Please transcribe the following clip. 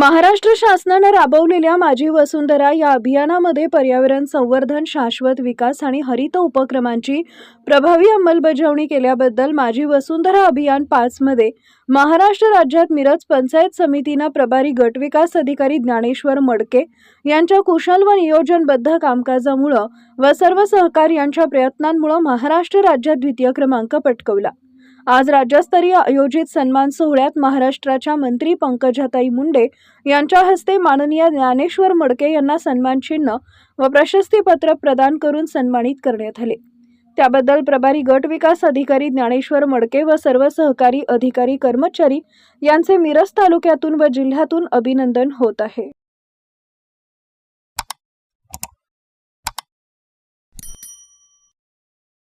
महाराष्ट्र शासनाने राबवलेल्या माझी वसुंधरा या अभियानामध्ये पर्यावरण संवर्धन, शाश्वत विकास आणि हरित उपक्रमांची प्रभावी अंमलबजावणी केल्याबद्दल माझी वसुंधरा अभियान 5 मध्ये महाराष्ट्र राज्यात मिरज पंचायत समितीना प्रभारी गट विकास अधिकारी ज्ञानेश्वर मडके यांच्या कुशल व नियोजनबद्ध कामकाजामुळे व सर्व सहकार्यांच्या प्रयत्नांमुळे महाराष्ट्र राज्यात द्वितीय क्रमांक पटकावला। आज राज्यस्तरीय आयोजित सन्मान सोहळ्यात महाराष्ट्राच्या मंत्री पंकजाताई मुंडे यांच्या हस्ते माननीय ज्ञानेश्वर मडके यांना सन्मान चिन्ह व प्रशस्ती पत्र प्रदान करून सन्मानित करण्यात आले। त्याबद्दल प्रभारी गट विकास अधिकारी ज्ञानेश्वर मडके व सर्व सहकारी अधिकारी कर्मचारी यांचे मिरज तालुक्यातून व जिल्ह्यातून अभिनंदन होत आहे।